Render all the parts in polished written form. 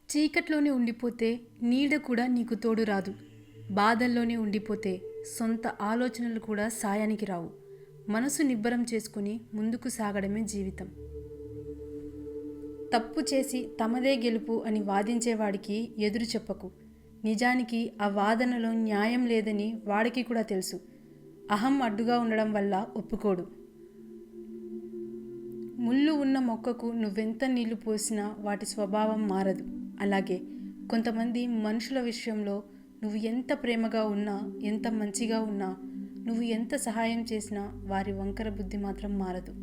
చీకట్లోనే ఉండిపోతే నీడ కూడా నీకు తోడు రాదు. బాధల్లోనే ఉండిపోతే సొంత ఆలోచనలు కూడా సాయానికి రావు. మనసు నిబ్బరం చేసుకుని ముందుకు సాగడమే జీవితం. తప్పు చేసి తమదే గెలుపు అని వాదించేవాడికి ఎదురు చెప్పకు. నిజానికి ఆ వాదనలో న్యాయం లేదని వాడికి కూడా తెలుసు. అహం అడ్డుగా ఉండడం వల్ల ఒప్పుకోడు. ముళ్ళు ఉన్న మొక్కకు నువ్వెంత నీళ్లు పోసినా వాటి స్వభావం మారదు. అలాగే కొంతమంది మనుషుల విషయంలో నువ్వు ఎంత ప్రేమగా ఉన్నా, ఎంత మంచిగా ఉన్నా, నువ్వు ఎంత సహాయం చేసినా వారి వంకర బుద్ధి మాత్రం మారదు.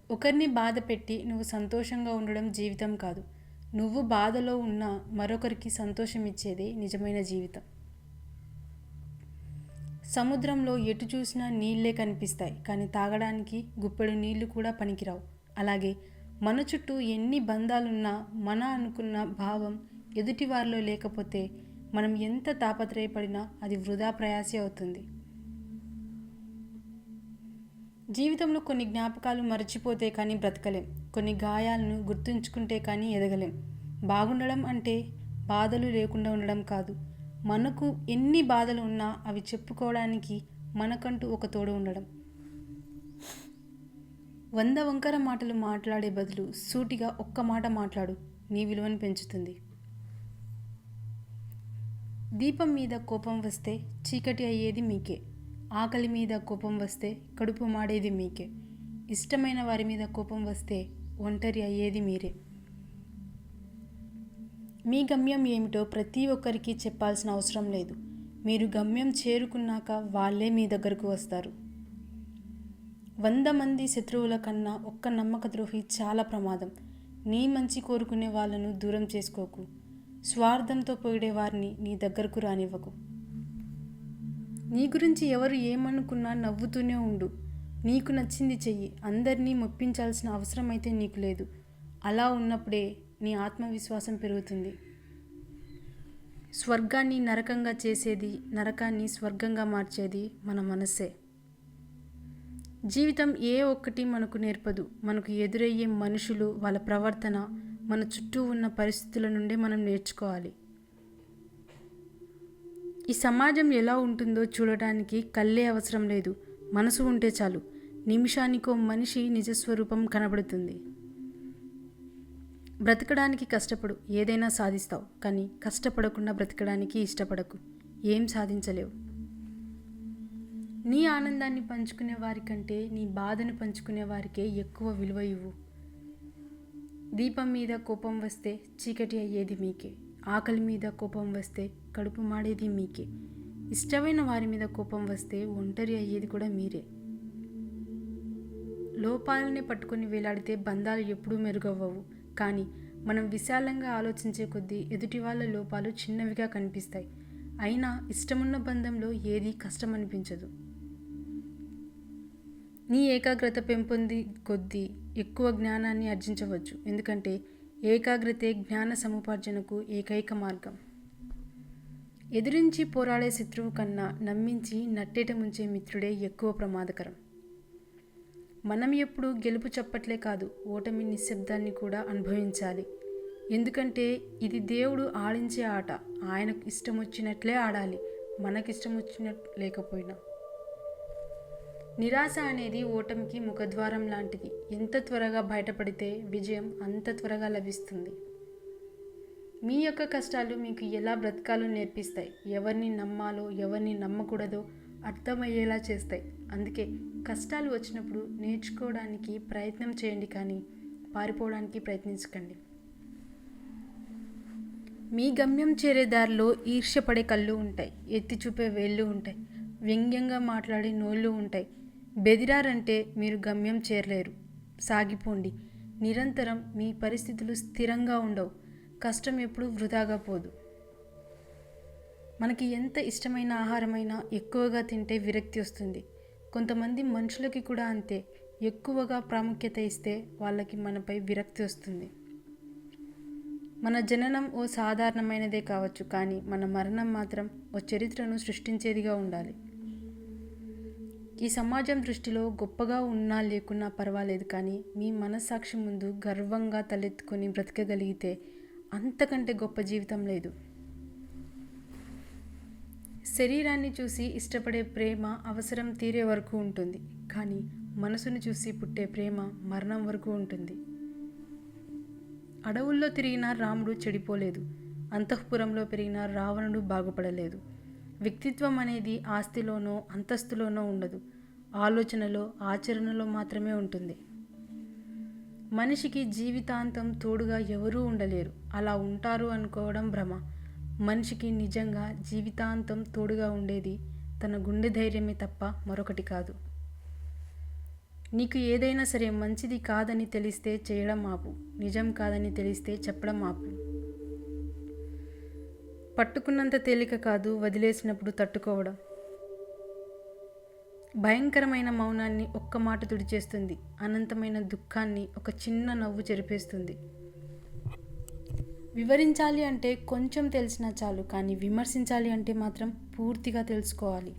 ఒకరిని బాధ పెట్టి నువ్వు సంతోషంగా ఉండడం జీవితం కాదు. నువ్వు బాధలో ఉన్నా మరొకరికి సంతోషం ఇచ్చేదే నిజమైన జీవితం. సముద్రంలో ఎటు చూసినా నీళ్లే కనిపిస్తాయి, కానీ తాగడానికి గుప్పెడు నీళ్లు కూడా పనికిరావు. అలాగే మన చుట్టూ ఎన్ని బంధాలున్నా మన అనుకున్న భావం ఎదుటి వారిలో లేకపోతే మనం ఎంత తాపత్రయపడినా అది వృధా ప్రయాసే అవుతుంది. జీవితంలో కొన్ని జ్ఞాపకాలు మర్చిపోతే కానీ బ్రతకలేం. కొన్ని గాయాలను గుర్తుంచుకుంటే కానీ ఎదగలేం. బాగుండడం అంటే బాధలు లేకుండా ఉండడం కాదు. మనకు ఎన్ని బాధలు ఉన్నా అవి చెప్పుకోవడానికి మనకంటూ ఒక తోడు ఉండడం. 100 వంకర మాటలు మాట్లాడే బదులు సూటిగా ఒక్క మాట మాట్లాడు, నీ విలువను పెంచుతుంది. దీపం మీద కోపం వస్తే చీకటి అయ్యేది మీకే. ఆకలి మీద కోపం వస్తే కడుపు మాడేది మీకే. ఇష్టమైన వారి మీద కోపం వస్తే ఒంటరి అయ్యేది మీరే. మీ గమ్యం ఏమిటో ప్రతి ఒక్కరికి చెప్పాల్సిన అవసరం లేదు. మీరు గమ్యం చేరుకున్నాక వాళ్ళే మీ దగ్గరకు వస్తారు. 100 మంది శత్రువుల కన్నా ఒక్క నమ్మక ద్రోహి చాలా ప్రమాదం. నీ మంచి కోరుకునే వాళ్ళను దూరం చేసుకోకు. స్వార్థంతో పొగిడే వారిని నీ దగ్గరకు రానివ్వకు. నీ గురించి ఎవరు ఏమనుకున్నా నవ్వుతూనే ఉండు. నీకు నచ్చింది చెయ్యి. అందరినీ మెప్పించాల్సిన అవసరం అయితే నీకు లేదు. అలా ఉన్నప్పుడే నీ ఆత్మవిశ్వాసం పెరుగుతుంది. స్వర్గాన్ని నరకంగా చేసేది, నరకాన్ని స్వర్గంగా మార్చేది మన మనస్సే. జీవితం ఏ ఒక్కటి మనకు నేర్పదు. మనకు ఎదురయ్యే మనుషులు, వాళ్ళ ప్రవర్తన, మన చుట్టూ ఉన్న పరిస్థితుల నుండే మనం నేర్చుకోవాలి. ఈ సమాజం ఎలా ఉంటుందో చూడటానికి కళ్ళే అవసరం లేదు, మనసు ఉంటే చాలు. నిమిషానికో మనిషి నిజస్వరూపం కనబడుతుంది. బ్రతకడానికి కష్టపడు, ఏదైనా సాధిస్తావు. కానీ కష్టపడకుండా బ్రతకడానికి ఇష్టపడకు, ఏం సాధించలేవు. నీ ఆనందాన్ని పంచుకునే వారికంటే నీ బాధను పంచుకునే వారికే ఎక్కువ విలువ ఇవ్వు. దీపం మీద కోపం వస్తే చీకటి అయ్యేది మీకే. ఆకలి మీద కోపం వస్తే కడుపు మాడేది మీకే. ఇష్టమైన వారి మీద కోపం వస్తే ఒంటరి అయ్యేది కూడా మీరే. లోపాలనే పట్టుకొని వేలాడితే బంధాలు ఎప్పుడూ మెరుగవ్వవు. కానీ మనం విశాలంగా ఆలోచించే కొద్దీ ఎదుటి వాళ్ళ లోపాలు చిన్నవిగా కనిపిస్తాయి. అయినా ఇష్టమున్న బంధంలో ఏది కష్టం అనిపించదు. నీ ఏకాగ్రత పెంపొంది కొద్దీ ఎక్కువ జ్ఞానాన్ని ఆర్జించవచ్చు. ఎందుకంటే ఏకాగ్రతే జ్ఞాన సముపార్జనకు ఏకైక మార్గం. ఎదురించి పోరాడే శత్రువు కన్నా నమ్మించి నట్టేట ముంచే మిత్రుడే ఎక్కువ ప్రమాదకరం. మనం ఎప్పుడు గెలుపు చప్పట్లే కాదు, ఓటమి నిశ్శబ్దాన్ని కూడా అనుభవించాలి. ఎందుకంటే ఇది దేవుడు ఆడించే ఆట. ఆయనకు ఇష్టం వచ్చినట్లే ఆడాలి, మనకిష్టం వచ్చినట్లు లేకపోయినా. నిరాశ అనేది ఓటమికి ముఖద్వారం లాంటిది. ఎంత త్వరగా బయటపడితే విజయం అంత త్వరగా లభిస్తుంది. మీ యొక్క కష్టాలు మీకు ఎలా బ్రతకాలో నేర్పిస్తాయి. ఎవరిని నమ్మాలో ఎవరిని నమ్మకూడదో అర్థమయ్యేలా చేస్తాయి. అందుకే కష్టాలు వచ్చినప్పుడు నేర్చుకోవడానికి ప్రయత్నం చేయండి, కానీ పారిపోవడానికి ప్రయత్నించకండి. మీ గమ్యం చేరే దారిలో ఈర్ష్యపడే కళ్ళు ఉంటాయి, ఎత్తి చూపే వేళ్ళు ఉంటాయి, వ్యంగ్యంగా మాట్లాడే నోళ్ళు ఉంటాయి. బెదిరారంటే మీరు గమ్యం చేరలేరు. సాగిపోండి. నిరంతరం మీ పరిస్థితులు స్థిరంగా ఉండవు. కష్టం ఎప్పుడూ వృధాగా పోదు. మనకి ఎంత ఇష్టమైన ఆహారమైనా ఎక్కువగా తింటే విరక్తి వస్తుంది. కొంతమంది మనుషులకి కూడా అంతే. ఎక్కువగా ప్రాముఖ్యత ఇస్తే వాళ్ళకి మనపై విరక్తి వస్తుంది. మన జననం ఓ సాధారణమైనదే కావచ్చు, కానీ మన మరణం మాత్రం ఓ చరిత్రను సృష్టించేదిగా ఉండాలి. ఈ సమాజం దృష్టిలో గొప్పగా ఉన్నా లేకున్నా పర్వాలేదు, కానీ మీ మనస్సాక్షి ముందు గర్వంగా తలెత్తుకొని బ్రతకగలిగితే అంతకంటే గొప్ప జీవితం లేదు. శరీరాన్ని చూసి ఇష్టపడే ప్రేమ అవసరం తీరే వరకు ఉంటుంది, కానీ మనసును చూసి పుట్టే ప్రేమ మరణం వరకు ఉంటుంది. అడవుల్లో తిరిగిన రాముడు చెడిపోలేదు, అంతఃపురంలో పెరిగిన రావణుడు బాగుపడలేదు. వ్యక్తిత్వం అనేది ఆస్తిలోనో అంతస్తులోనో ఉండదు, ఆలోచనలో ఆచరణలో మాత్రమే ఉంటుంది. మనిషికి జీవితాంతం తోడుగా ఎవరూ ఉండలేరు, అలా ఉంటారు అనుకోవడం భ్రమ. మనిషికి నిజంగా జీవితాంతం తోడుగా ఉండేది తన గుండె ధైర్యమే తప్ప మరొకటి కాదు. నీకు ఏదైనా సరే మంచిది కాదని తెలిస్తే చేయడం ఆపు, నిజం కాదని తెలిస్తే చెప్పడం ఆపు. పట్టుకున్నంత తేలిక కాదు వదిలేసినప్పుడు తట్టుకోవడం. భయంకరమైన మౌనాన్ని ఒక్క మాట తుడిచేస్తుంది, అనంతమైన దుఃఖాన్ని ఒక చిన్న నవ్వు చెరిపేస్తుంది. వివరించాలి అంటే కొంచెం తెలిసినా చాలు, కానీ విమర్శించాలి అంటే మాత్రం పూర్తిగా తెలుసుకోవాలి.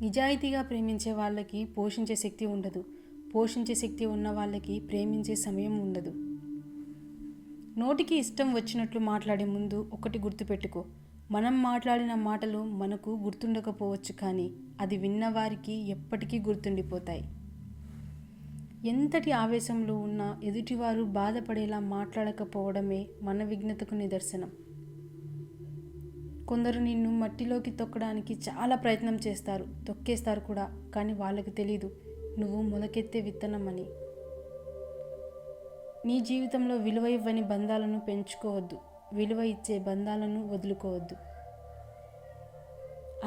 నిజాయితీగా ప్రేమించే వాళ్ళకి పోషించే శక్తి ఉండదు, పోషించే శక్తి ఉన్న వాళ్ళకి ప్రేమించే సమయం ఉండదు. నోటికి ఇష్టం వచ్చినట్లు మాట్లాడే ముందు ఒకటి గుర్తుపెట్టుకో, మనం మాట్లాడిన మాటలు మనకు గుర్తుండకపోవచ్చు, కానీ అది విన్నవారికి ఎప్పటికీ గుర్తుండిపోతాయి. ఎంతటి ఆవేశంలో ఉన్నా ఎదుటివారు బాధపడేలా మాట్లాడకపోవడమే మన విఘ్నతకు నిదర్శనం. కొందరు నిన్ను మట్టిలోకి తొక్కడానికి చాలా ప్రయత్నం చేస్తారు, తొక్కేస్తారు కూడా, కానీ వాళ్ళకి తెలీదు నువ్వు మొలకెత్తే విత్తనం అని. నీ జీవితంలో విలువ ఇవ్వని బంధాలను పెంచుకోవద్దు, విలువ ఇచ్చే బంధాలను వదులుకోవద్దు.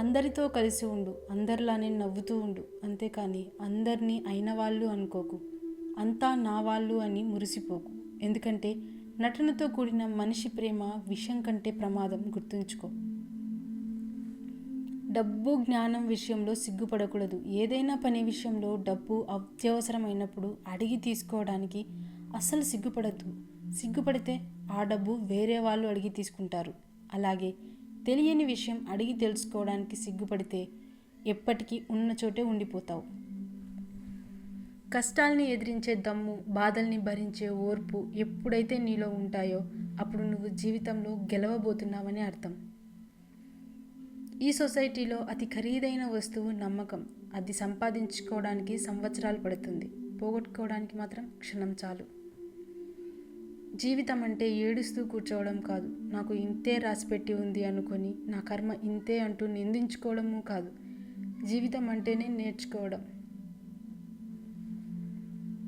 అందరితో కలిసి ఉండు, అందరిలానే నవ్వుతూ ఉండు, అంతేకాని అందరినీ అయిన వాళ్ళు అనుకోకు, అంతా నా వాళ్ళు అని మురిసిపోకు. ఎందుకంటే నటనతో కూడిన మనిషి ప్రేమ విషం కంటే ప్రమాదం, గుర్తుంచుకో. డబ్బు జ్ఞానం విషయంలో సిగ్గుపడకూడదు. ఏదైనా పని విషయంలో డబ్బు అత్యవసరమైనప్పుడు అడిగి తీసుకోవడానికి అస్సలు సిగ్గుపడద్దు. సిగ్గుపడితే ఆ డబ్బు వేరే వాళ్ళు అడిగి తీసుకుంటారు. అలాగే తెలియని విషయం అడిగి తెలుసుకోవడానికి సిగ్గుపడితే ఎప్పటికీ ఉన్న చోటే ఉండిపోతావు. కష్టాల్ని ఎదిరించే దమ్ము, బాధల్ని భరించే ఓర్పు ఎప్పుడైతే నీలో ఉంటాయో అప్పుడు నువ్వు జీవితంలో గెలవబోతున్నావని అర్థం. ఈ సొసైటీలో అతి ఖరీదైన వస్తువు నమ్మకం. అది సంపాదించుకోవడానికి సంవత్సరాలు పడుతుంది, పోగొట్టుకోవడానికి మాత్రం క్షణం చాలు. జీవితం అంటే ఏడుస్తూ కూర్చోవడం కాదు, నాకు ఇంతే రాసిపెట్టి ఉంది అనుకొని నా కర్మ ఇంతే అంటూ నిందించుకోవడము కాదు. జీవితం అంటేనే నేర్చుకోవడం.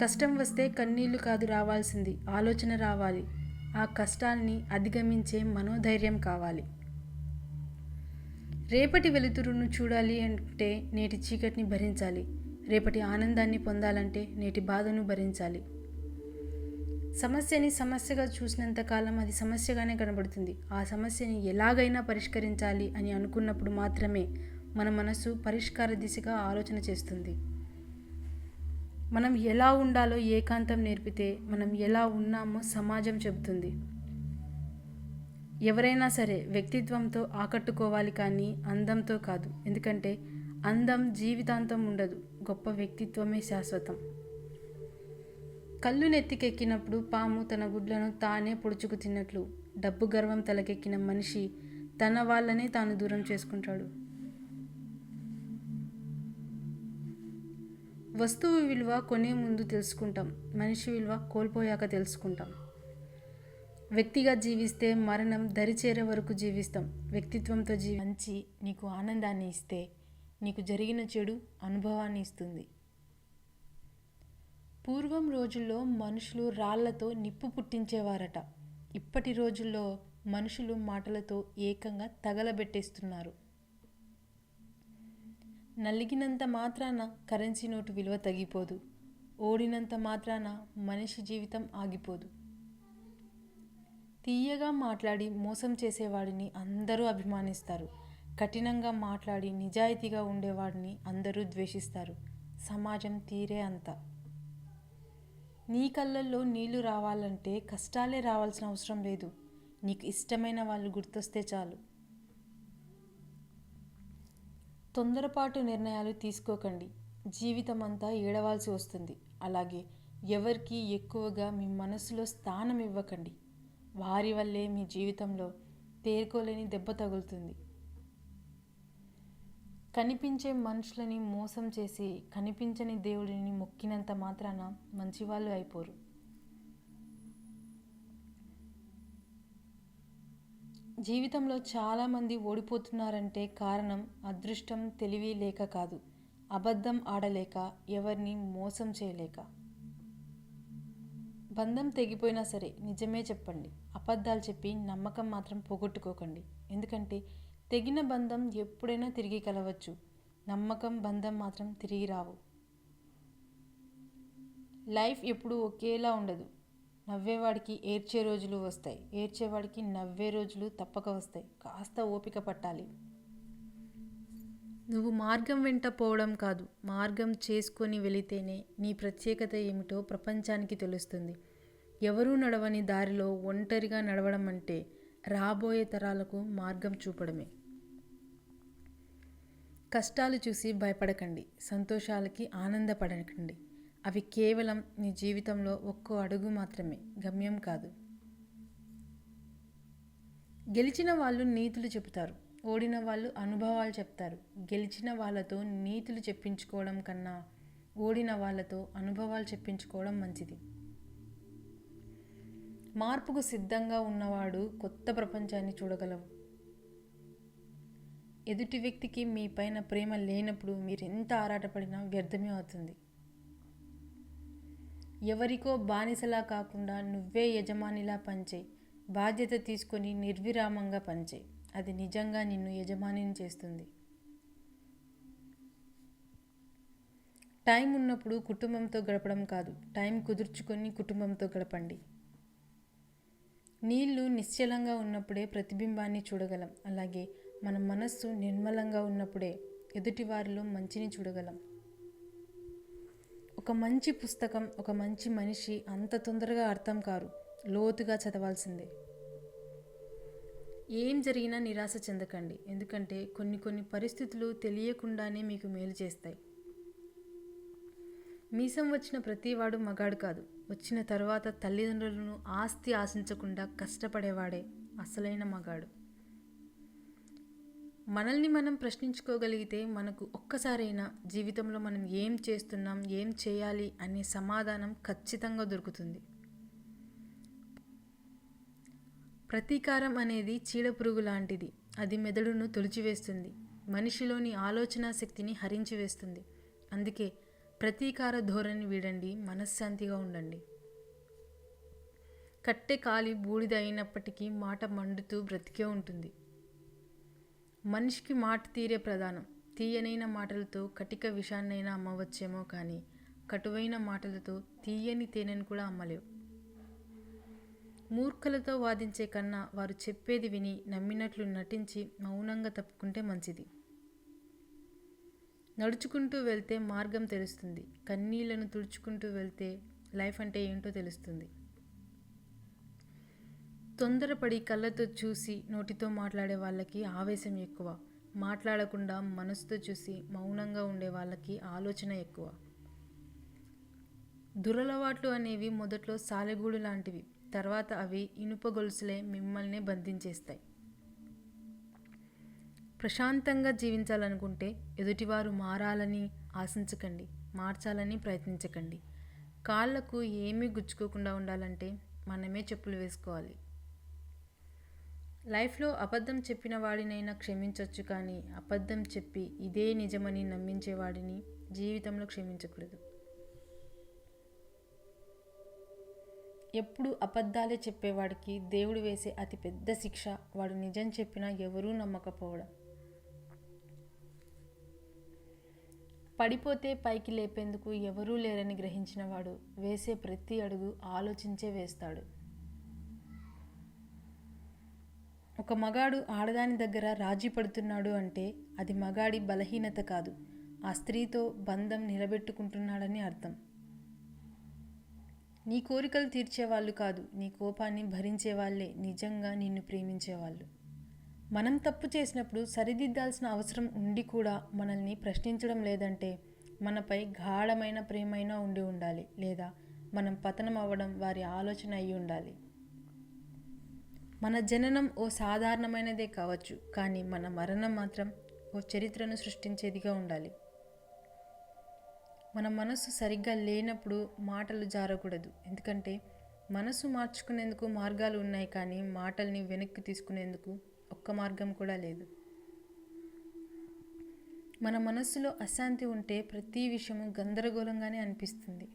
కష్టం వస్తే కన్నీళ్లు కాదు రావాల్సింది, ఆలోచన రావాలి. ఆ కష్టాల్ని అధిగమించే మనోధైర్యం కావాలి. రేపటి వెలుతురును చూడాలి అంటే నేటి చీకటిని భరించాలి. రేపటి ఆనందాన్ని పొందాలంటే నేటి బాధను భరించాలి. సమస్యని సమస్యగా చూసినంతకాలం అది సమస్యగానే కనబడుతుంది. ఆ సమస్యని ఎలాగైనా పరిష్కరించాలి అని అనుకున్నప్పుడు మాత్రమే మన మనసు పరిష్కార దిశగా ఆలోచన చేస్తుంది. మనం ఎలా ఉండాలో ఏకాంతం నేర్పితే మనం ఎలా ఉన్నామో సమాజం చెబుతుంది. ఎవరైనా సరే వ్యక్తిత్వంతో ఆకట్టుకోవాలి, కానీ అందంతో కాదు. ఎందుకంటే అందం జీవితాంతం ఉండదు, గొప్ప వ్యక్తిత్వమే శాశ్వతం. కళ్ళు నెత్తికెక్కినప్పుడు పాము తన గుడ్లను తానే పొడుచుకు తిన్నట్లు డబ్బు గర్వం తలకెక్కిన మనిషి తన వాళ్ళనే తాను దూరం చేసుకుంటాడు. వస్తువు విలువ కొనే ముందు తెలుసుకుంటాం, మనిషి విలువ కోల్పోయాక తెలుసుకుంటాం. వ్యక్తిగా జీవిస్తే మరణం దరిచేరే వరకు జీవిస్తాం. వ్యక్తిత్వంతో మంచి నీకు ఆనందాన్ని ఇస్తే నీకు జరిగిన చెడు అనుభవాన్ని ఇస్తుంది. పూర్వం రోజుల్లో మనుషులు రాళ్లతో నిప్పు పుట్టించేవారట. ఇప్పటి రోజుల్లో మనుషులు మాటలతో ఏకంగా తగలబెట్టేస్తున్నారు. నలిగినంత మాత్రాన కరెన్సీ నోటు విలువ తగ్గిపోదు, ఓడినంత మాత్రాన మనిషి జీవితం ఆగిపోదు. తీయగా మాట్లాడి మోసం చేసేవాడిని అందరూ అభిమానిస్తారు, కఠినంగా మాట్లాడి నిజాయితీగా ఉండేవాడిని అందరూ ద్వేషిస్తారు. సమాజం తీరే అంత. నీ కళ్ళల్లో నీళ్లు రావాలంటే కష్టాలే రావాల్సిన అవసరం లేదు, నీకు ఇష్టమైన వాళ్ళు గుర్తొస్తే చాలు. తొందరపాటు నిర్ణయాలు తీసుకోకండి. జీవితం అంతా ఏడవాల్సి వస్తుంది. అలాగే ఎవరికి ఎక్కువగా మీ మనసులో స్థానం ఇవ్వకండి. వారి వల్లే మీ జీవితంలో తేరుకోలేని దెబ్బ తగులుతుంది. కనిపించే మనుషులని మోసం చేసి కనిపించని దేవుడిని మొక్కినంత మాత్రాన మంచివాళ్ళు అయిపోరు. జీవితంలో చాలామంది ఓడిపోతున్నారంటే కారణం అదృష్టం, తెలివి లేక కాదు, అబద్ధం ఆడలేక, ఎవరిని మోసం చేయలేక. బంధం తెగిపోయినా సరే నిజమే చెప్పండి. అబద్ధాలు చెప్పి నమ్మకం మాత్రం పోగొట్టుకోకండి. ఎందుకంటే తెగిన బంధం ఎప్పుడైనా తిరిగి కలవచ్చు. నమ్మకం, బంధం మాత్రం తిరిగి రావు. లైఫ్ ఎప్పుడూ ఒకేలా ఉండదు. నవ్వేవాడికి ఏడ్చే రోజులు వస్తాయి, ఏడ్చేవాడికి నవ్వే రోజులు తప్పక వస్తాయి. కాస్త ఓపిక పట్టాలి. నువ్వు మార్గం వెంట పోవడం కాదు, మార్గం చేసుకొని వెళితేనే నీ ప్రత్యేకత ఏమిటో ప్రపంచానికి తెలుస్తుంది. ఎవరూ నడవని దారిలో ఒంటరిగా నడవడం అంటే రాబోయే తరాలకు మార్గం చూపడమే. కష్టాలు చూసి భయపడకండి, సంతోషాలకి ఆనందపడకండి. అవి కేవలం నీ జీవితంలో ఒక్కో అడుగు మాత్రమే, గమ్యం కాదు. గెలిచిన వాళ్ళు నీతులు చెబుతారు, ఓడిన వాళ్ళు అనుభవాలు చెప్తారు. గెలిచిన వాళ్ళతో నీతులు చెప్పించుకోవడం కన్నా ఓడిన వాళ్ళతో అనుభవాలు చెప్పించుకోవడం మంచిది. మార్పుకు సిద్ధంగా ఉన్నవాడు కొత్త ప్రపంచాన్ని చూడగలవు. ఎదుటి వ్యక్తికి మీ పైన ప్రేమ లేనప్పుడు మీరు ఎంత ఆరాటపడినా వ్యర్థమే అవుతుంది. ఎవరికో బానిసలా కాకుండా నువ్వే యజమానిలా పనిచేయి. బాధ్యత తీసుకొని నిర్విరామంగా పనిచేయి. అది నిజంగా నిన్ను యజమానిని చేస్తుంది. టైం ఉన్నప్పుడు కుటుంబంతో గడపడం కాదు, టైం కుదుర్చుకొని కుటుంబంతో గడపండి. నీళ్లు నిశ్చలంగా ఉన్నప్పుడే ప్రతిబింబాన్ని చూడగలం. అలాగే మన మనస్సు నిర్మలంగా ఉన్నప్పుడే ఎదుటివారిలో మంచిని చూడగలం. ఒక మంచి పుస్తకం, ఒక మంచి మనిషి అంత తొందరగా అర్థం కారు, లోతుగా చదవాల్సిందే. ఏం జరిగినా నిరాశ చెందకండి. ఎందుకంటే కొన్ని పరిస్థితులు తెలియకుండానే మీకు మేలు చేస్తాయి. మీసం వచ్చిన ప్రతివాడు మగాడు కాదు. వచ్చిన తర్వాత తల్లిదండ్రులను ఆస్తి ఆశించకుండా కష్టపడేవాడే అసలైన మగాడు. మనల్ని మనం ప్రశ్నించుకోగలిగితే మనకు ఒక్కసారైనా జీవితంలో మనం ఏం చేస్తున్నాం, ఏం చేయాలి అనే సమాధానం ఖచ్చితంగా దొరుకుతుంది. ప్రతీకారం అనేది చీడపురుగు లాంటిది. అది మెదడును తొలిచివేస్తుంది, మనిషిలోని ఆలోచన శక్తిని హరించి వేస్తుంది. అందుకే ప్రతీకార ధోరణి వీడండి, మనశ్శాంతిగా ఉండండి. కట్టె కాలి బూడిద అయినప్పటికీ మాట మండుతూ బ్రతికే ఉంటుంది. మనిషికి మాట తీరే ప్రధానం. తీయనైన మాటలతో కటిక విషాన్నైనా అమ్మవచ్చేమో కానీ కటువైన మాటలతో తీయని తేనెను కూడా అమ్మలేవు. మూర్ఖులతో వాదించే కన్నా వారు చెప్పేది విని నమ్మినట్లు నటించి మౌనంగా తప్పుకుంటే మంచిది. నడుచుకుంటూ వెళ్తే మార్గం తెలుస్తుంది. కన్నీళ్లను తుడుచుకుంటూ వెళ్తే లైఫ్ అంటే ఏంటో తెలుస్తుంది. తొందరపడి కళ్ళతో చూసి నోటితో మాట్లాడే వాళ్ళకి ఆవేశం ఎక్కువ. మాట్లాడకుండా మనసుతో చూసి మౌనంగా ఉండే వాళ్ళకి ఆలోచన ఎక్కువ. దురలవాట్లు అనేవి మొదట్లో సాలెగూడు లాంటివి, తర్వాత అవి ఇనుప గొలుసులే మిమ్మల్ని బంధించేస్తాయి. ప్రశాంతంగా జీవించాలనుకుంటే ఎదుటివారు మారాలని ఆశించకండి, మార్చాలని ప్రయత్నించకండి. కాళ్ళకు ఏమీ గుచ్చుకోకుండా ఉండాలంటే మనమే చెప్పులు వేసుకోవాలి. లైఫ్లో అబద్ధం చెప్పిన వాడినైనా క్షమించవచ్చు, కానీ అబద్ధం చెప్పి ఇదే నిజమని నమ్మించేవాడిని జీవితంలో క్షమించకూడదు. ఎప్పుడు అబద్ధాలే చెప్పేవాడికి దేవుడు వేసే అతి పెద్ద శిక్ష వాడు నిజం చెప్పినా ఎవరూ నమ్మకపోవడం. పడిపోతే పైకి లేపేందుకు ఎవరూ లేరని గ్రహించిన వాడు వేసే ప్రతి అడుగు ఆలోచించే వేస్తాడు. ఒక మగాడు ఆడదాని దగ్గర రాజీ పడుతున్నాడు అంటే అది మగాడి బలహీనత కాదు, ఆ స్త్రీతో బంధం నిలబెట్టుకుంటున్నాడని అర్థం. నీ కోరికలు తీర్చేవాళ్ళు కాదు, నీ కోపాన్ని భరించేవాళ్లే నిజంగా నిన్ను ప్రేమించేవాళ్ళు. మనం తప్పు చేసినప్పుడు సరిదిద్దాల్సిన అవసరం ఉండి కూడా మనల్ని ప్రశ్నించడం లేదంటే మనపై గాఢమైన ప్రేమైనా ఉండి ఉండాలి, లేదా మనం పతనం అవ్వడం వారి ఆలోచన అయి ఉండాలి. మన జననం ఓ సాధారణమైనదే కావచ్చు, కానీ మన మరణం మాత్రం ఓ చరిత్రను సృష్టించేదిగా ఉండాలి. మన మనసు సరిగ్గా లేనప్పుడు మాటలు జారకూడదు, ఎందుకంటే మనసు మార్చుకునేందుకు మార్గాలు ఉన్నాయి, కానీ మాటల్ని వెనక్కి తీసుకునేందుకు ఒక్క మార్గం కూడా లేదు. మన మనస్సులో అశాంతి ఉంటే ప్రతి విషయము గందరగోళంగానే అనిపిస్తుంది.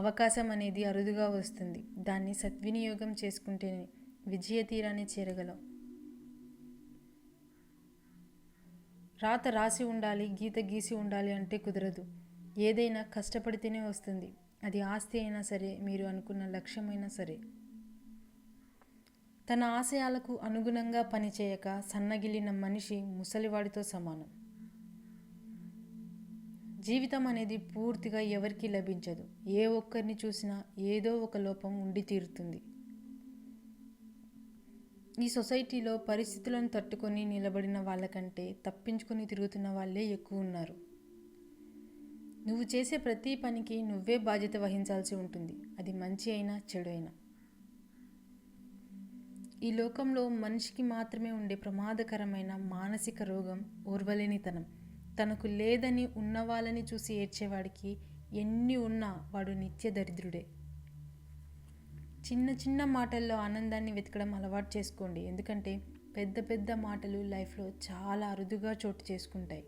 అవకాశం అనేది అరుదుగా వస్తుంది, దాన్ని సద్వినియోగం చేసుకుంటేనే విజయ తీరాన్ని చేరగలం. రాత రాసి ఉండాలి, గీత గీసి ఉండాలి అంటే కుదరదు. ఏదైనా కష్టపడితేనే వస్తుంది, అది ఆస్తి అయినా సరే, మీరు అనుకున్న లక్ష్యమైనా సరే. తన ఆశయాలకు అనుగుణంగా పనిచేయక సన్నగిల్లిన మనిషి ముసలివాడితో సమానం. జీవితం అనేది పూర్తిగా ఎవరికీ లభించదు. ఏ ఒక్కరిని చూసినా ఏదో ఒక లోపం ఉండి తీరుతుంది. ఈ సొసైటీలో పరిస్థితులను తట్టుకొని నిలబడిన వాళ్ళకంటే తప్పించుకొని తిరుగుతున్న వాళ్ళే ఎక్కువ ఉన్నారు. నువ్వు చేసే ప్రతి పనికి నువ్వే బాధ్యత వహించాల్సి ఉంటుంది, అది మంచి అయినా చెడు అయినా. ఈ లోకంలో మనిషికి మాత్రమే ఉండే ప్రమాదకరమైన మానసిక రోగం ఓర్వలేనితనం. తనకు లేదని ఉన్నవాళ్ళని చూసి ఏడ్చేవాడికి ఎన్ని ఉన్నా వాడు నిత్య దరిద్రుడే. చిన్న చిన్న మాటల్లో ఆనందాన్ని వెతకడం అలవాటు చేసుకోండి, ఎందుకంటే పెద్ద పెద్ద మాటలు లైఫ్లో చాలా అరుదుగా చోటు చేసుకుంటాయి.